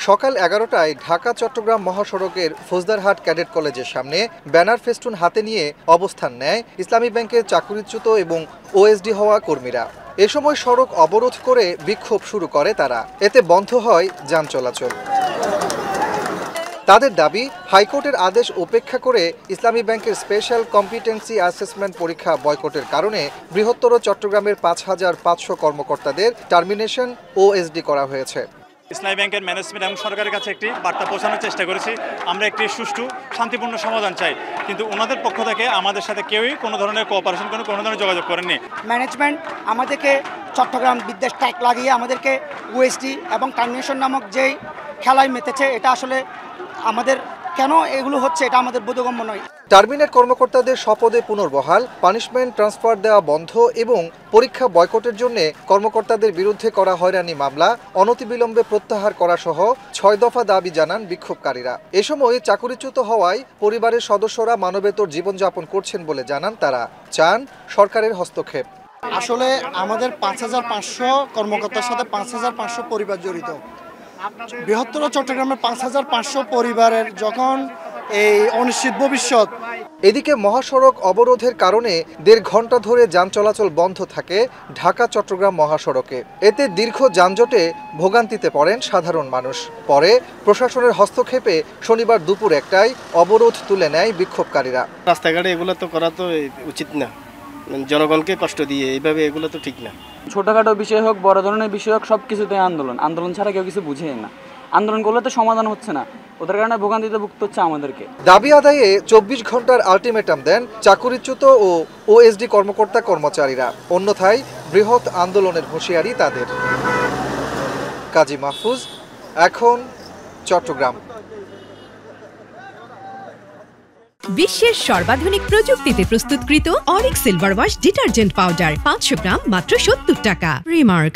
সকাল 11টায় ঢাকা-চট্টগ্রাম মহাসড়কের ফৌজদারহাট ক্যাডেট কলেজের সামনে ব্যানার ফেস্টুন হাতে নিয়ে অবস্থান নেয় ইসলামী ব্যাংকের চাকরিচ্যুত এবং ওএসডি হওয়া কর্মীরা। এ সময় সড়ক অবরোধ করে বিক্ষোভ শুরু করে তারা। এতে বন্ধ হয় যান চলাচল। তাদের দাবি, হাইকোর্টের আদেশ উপেক্ষা করে ইসলামী ব্যাংকের স্পেশাল কম্পিটেন্সি অ্যাসেসমেন্ট পরীক্ষা বয়কটের কারণে বৃহত্তর চট্টগ্রামের ৫,৫০০ কর্মকর্তাদের টার্মিনেশন ওএসডি করা হয়েছে। ইসলামী ব্যাংকের ম্যানেজমেন্ট এবং সরকারের কাছে একটি বার্তা পৌঁছানোর চেষ্টা করেছি। আমরা একটি সুষ্ঠু শান্তিপূর্ণ সমাধান চাই, কিন্তু ওনাদের পক্ষ থেকে আমাদের সাথে কেউই কোনো ধরনের কোঅপারেশন কোনো ধরনের যোগাযোগ করেননি। ম্যানেজমেন্ট আমাদেরকে চট্টগ্রাম বিদ্বেষ ট্যাগ লাগিয়ে আমাদেরকে ওএসডি এবং টার্মিনেশন নামক যেই খেলায় মেতেছে, এটা আসলে আমাদের কেন এগুলো হচ্ছে এটা আমাদের বোধগম্য নয়। টার্মিনেট কর্মকর্তাদের স্বপদে পুনর্বহাল, পানিশমেন্ট ট্রান্সফার দেওয়া বন্ধ এবং পরীক্ষা বয়কটের জন্য কর্মকর্তাদের বিরুদ্ধে করা হয়রানি মামলা অনতিবিলম্বে প্রত্যাহার করা সহ ৬ দফা দাবি জানান বিক্ষোভকারীরা। এ সময় চাকরিচ্যুত হওয়ায় পরিবারের সদস্যরা মানবেতর জীবনযাপন করছেন বলে জানান তারা। চান সরকারের হস্তক্ষেপ। আসলে আমাদের ৫,৫০০ কর্মকর্তার সাথে ৫,৫০০ পরিবার জড়িত। বৃহত্তর চট্টগ্রামের ৫,৫০০ পরিবারের যখন এই অনিশ্চিত ভবিষ্যৎ। এদিকে মহাসড়ক অবরোধের কারণে ১.৫ ঘন্টা ধরে যান চলাচল বন্ধ থাকে ঢাকা-চট্টগ্রাম মহাসড়কে। এতে দীর্ঘ যানজটে ভোগান্তিতে পড়েন সাধারণ মানুষ। পরে প্রশাসনের হস্তক্ষেপে শনিবার দুপুর ১টায় অবরোধ তুলে নেয় বিক্ষোভকারীরা। রাস্তাঘাটে এগুলো তো করা তো উচিত না, জনগণকে কষ্ট দিয়ে এইভাবে এগুলো তো ঠিক না। ছোটখাটো বিষয় হোক, বড় ধরনের বিষয় হোক, সব কিছুতে আন্দোলন ছাড়া কেউ কিছু বুঝেই না। আন্দোলন করলে তো সমাধান হচ্ছে না, ওদের কারণে ভোগান্তিতে ভুগতে হচ্ছে আমাদেরকে। দাবি আদায়ে ২৪ ঘন্টার আলটিমেটাম দেন চাকরিচ্যুত ও ওএসডি কর্মকর্তা কর্মচারীরা। অন্যথায় বৃহৎ আন্দোলনের হুঁশিয়ারি তাদের। কাজী মাহফুজ, এখন, চট্টগ্রাম। বিশ্বের সর্বাধুনিক প্রযুক্তিতে প্রস্তুতকৃত Arik silver wash detergent powder ৫০০ গ্রাম মাত্র ৭০ টাকা। রিমার্ক।